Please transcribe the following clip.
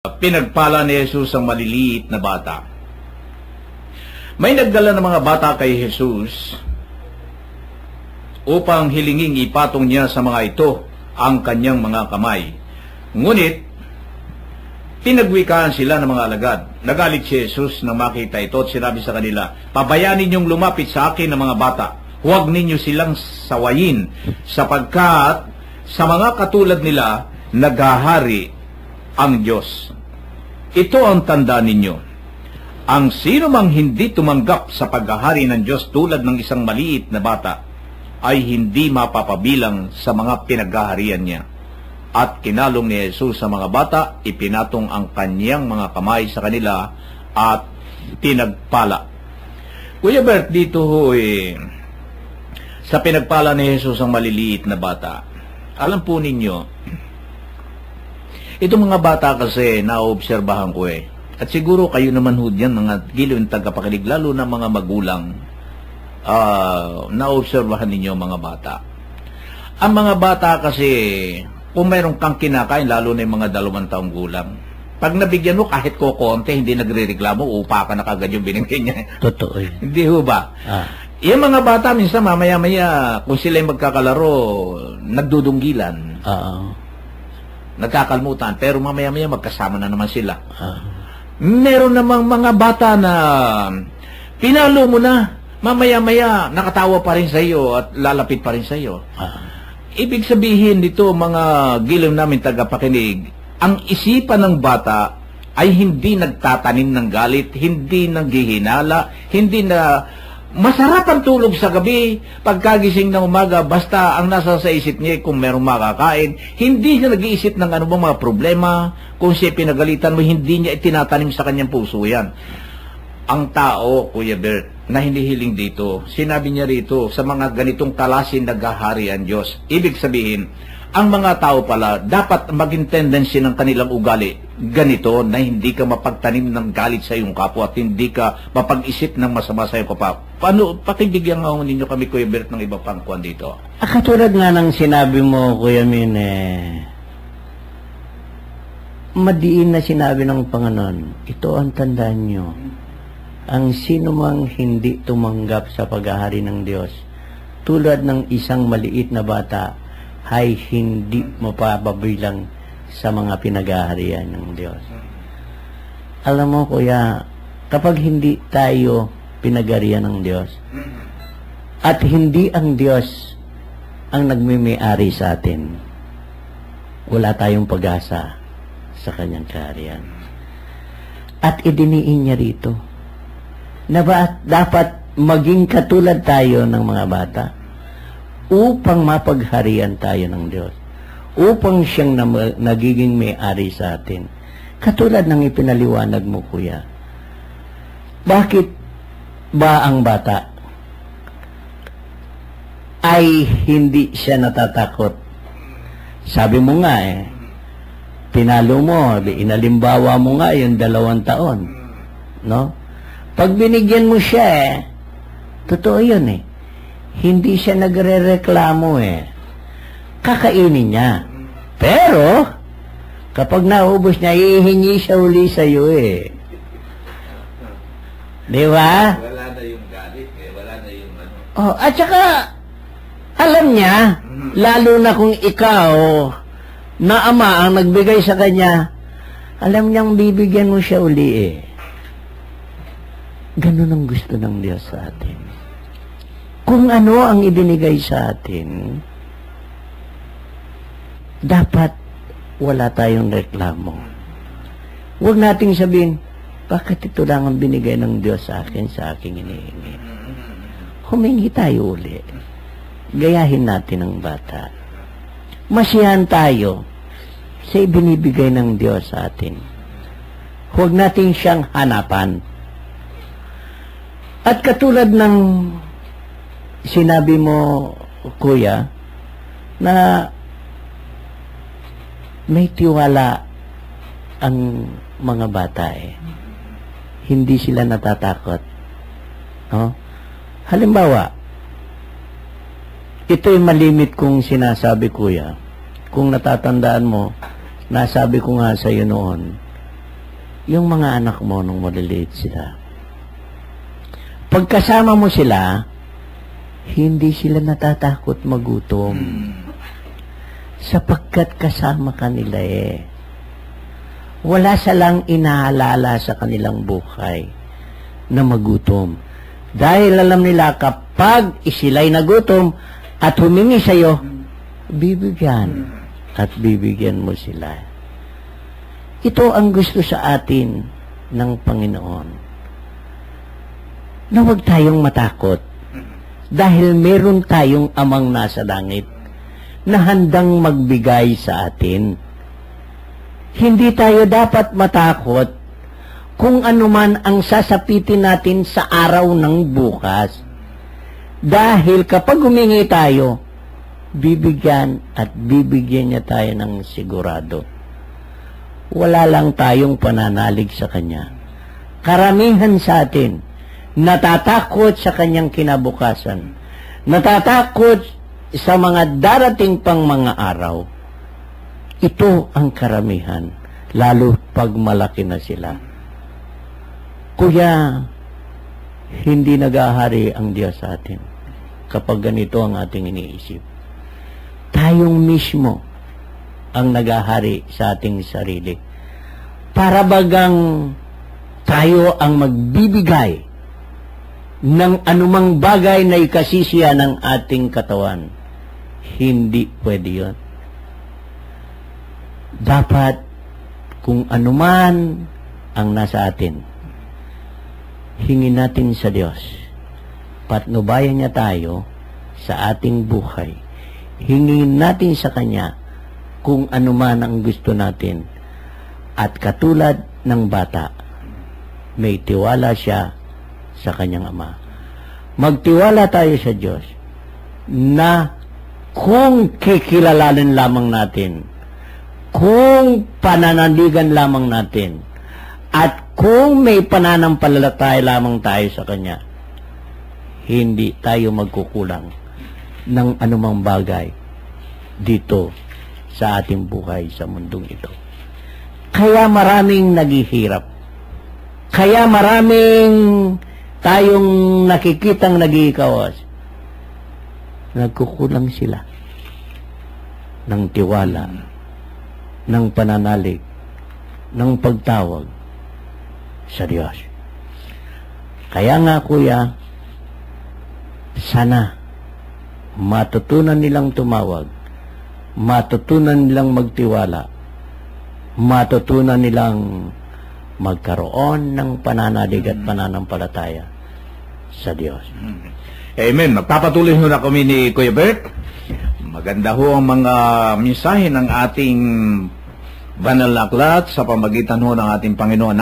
Pinagpala ni Jesus ang maliliit na bata. May nagdala ng mga bata kay Jesus upang hilinging ipatong niya sa mga ito ang kanyang mga kamay. Ngunit, pinagwikaan sila ng mga alagad. Nagalit si Jesus nang makita ito at sinabi sa kanila, "Pabayaan ninyong lumapit sa akin ng mga bata. Huwag ninyo silang sawayin, sapagkat sa mga katulad nila, naghahari ang Diyos. Ito ang tanda ninyo. Ang sino mang hindi tumanggap sa paghahari ng Diyos tulad ng isang maliit na bata, ay hindi mapapabilang sa mga pinaghaharian niya." At kinalong ni Jesus sa mga bata, ipinatong ang kanyang mga kamay sa kanila at pinagpala. Kuya Bert, dito ho sa pinagpala ni Jesus ang maliliit na bata, alam po ninyo, itong mga bata kasi naobserbahan ko At siguro kayo naman ho dyan, mga giliw tagapakinig, lalo na mga magulang, naobserbahan ninyo mga bata. Ang mga bata kasi, kung mayroon kang kinakain, lalo na yung mga 2 taong gulang, pag nabigyan mo kahit kokonte, hindi nagre-reklamo, upa ka na kagad yung binigay niya. Totoo yun. Hindi ho ba? Yung mga bata, minsan mamaya-maya, kung sila yung magkakalaro, nagdudunggilan. Nagkakalmutan, pero mamaya-maya magkasama na naman sila. Meron namang mga bata na pinalo mo na, mamaya-maya nakatawa pa rin sa iyo at lalapit pa rin sa iyo. Ibig sabihin dito, mga giliw namin tagapakinig, ang isipan ng bata ay hindi nagtatanim ng galit, hindi naghihinala, hindi na masarap ang tulog sa gabi, pagkagising ng umaga, basta ang nasa sa isip niya kung merong makakain. Hindi siya nag-iisip ng ano bang mga problema, kung siya pinagalitan mo, hindi niya itinatanim sa kanyang puso yan. Ang tao, Kuya Bert, na hinihiling dito, sinabi niya rito, sa mga ganitong talasin naghahari ang Diyos. Ibig sabihin, ang mga tao pala, dapat maging tendency ng kanilang ugali ganito, na hindi ka mapagtanim ng galit sa iyong kapwa at hindi ka mapag-isip ng masama sa iyong kapwa. Paano, pakibigyan nga ninyo kami, Kuya Bert, ng iba pang kuwan dito. Katulad nga ng sinabi mo, Kuya Min, madiin na sinabi ng Panginoon, ito ang tandaan nyo. Ang sino mang hindi tumanggap sa paghahari ng Diyos, tulad ng isang maliit na bata, ay hindi mapapabilang sa mga pinaghaharian ng Diyos. Alam mo, Kuya, kapag hindi tayo pinagharian ng Diyos, at hindi ang Diyos ang nagmimay-ari sa atin, wala tayong pag-asa sa kanyang kaharian. At idiniin niya rito, na dapat maging katulad tayo ng mga bata, upang mapagharian tayo ng Diyos, upang siyang nagiging may-ari sa atin. Katulad ng ipinaliwanag mo, Kuya. Bakit ba ang bata ay hindi siya natatakot? Sabi mo nga pinalo mo, inalimbawa mo nga yung 2 taon. No? Pag binigyan mo siya totoo yun hindi siya nagre-reklamo kakainin niya. Pero, kapag naubos niya, hihingi siya uli sa'yo Di ba? Wala na yung galit wala na yung at saka, alam niya, lalo na kung ikaw, na ama ang nagbigay sa kanya, alam niyang bibigyan mo siya uli Ganun ang gusto ng Diyos sa atin. Kung ano ang ibinigay sa atin, dapat wala tayong reklamo. Huwag nating sabihin, bakit ito lang ang binigay ng Diyos sa akin, sa aking hinihingi? Humingi tayo uli. Gayahin natin ang bata. Masiyahan tayo sa ibinibigay ng Diyos sa atin. Huwag natin siyang hanapan. At katulad ng sinabi mo, Kuya, na may tiwala ang mga bata Hindi sila natatakot. No? Halimbawa, ito'y malimit kong sinasabi, Kuya. Kung natatandaan mo, nasabi ko nga sa iyo noon, yung mga anak mo nung maliliit sila. Pagkasama mo sila, hindi sila natatakot magutom. Sapagkat kasama ka nila eh. Wala silang inaalala sa kanilang buhay na magutom. Dahil alam nila kapag sila'y nagutom at humingi sa'yo, bibigyan at bibigyan mo sila. Ito ang gusto sa atin ng Panginoon. Na huwag tayong matakot dahil meron tayong amang nasa langit na handang magbigay sa atin. Hindi tayo dapat matakot kung anuman ang sasapitin natin sa araw ng bukas. Dahil kapag humingi tayo, bibigyan at bibigyan niya tayo ng sigurado. Wala lang tayong pananalig sa Kanya. Karamihan sa atin, natatakot sa Kanyang kinabukasan. Natatakot sa mga darating pang mga araw. Ito ang karamihan, lalo pag malaki na sila. Kuya, hindi nag-ahari ang Diyos sa atin kapag ganito ang ating iniisip. Tayong mismo ang nag-ahari sa ating sarili. Para bagang tayo ang magbibigay ng anumang bagay na ikasisiya ng ating katawan. Hindi pwede yun. Dapat kung anuman ang nasa atin, hingin natin sa Diyos. Patnubayan niya tayo sa ating buhay. Hingin natin sa Kanya kung anuman ang gusto natin. At katulad ng bata, may tiwala siya sa Kanyang Ama. Magtiwala tayo sa Diyos na kung kikilalanin lamang natin, kung pananaligan lamang natin, at kung may pananampalataya lamang tayo sa Kanya, hindi tayo magkukulang ng anumang bagay dito sa ating buhay sa mundong ito. Kaya maraming naghihirap. Kaya maraming tayong nakikitang nag-iikawas. Nagkukulang sila ng tiwala, ng pananalig, ng pagtawag sa Diyos. Kaya nga kuya, sana matutunan nilang tumawag, matutunan nilang magtiwala, matutunan nilang magkaroon ng pananalig at pananampalataya sa Diyos. Amen. Magpapatuloy na kami ni Kuya Bert. Maganda ho ang mga mensahe ng ating banal na aklat sa pamagitan ho ng ating Panginoon.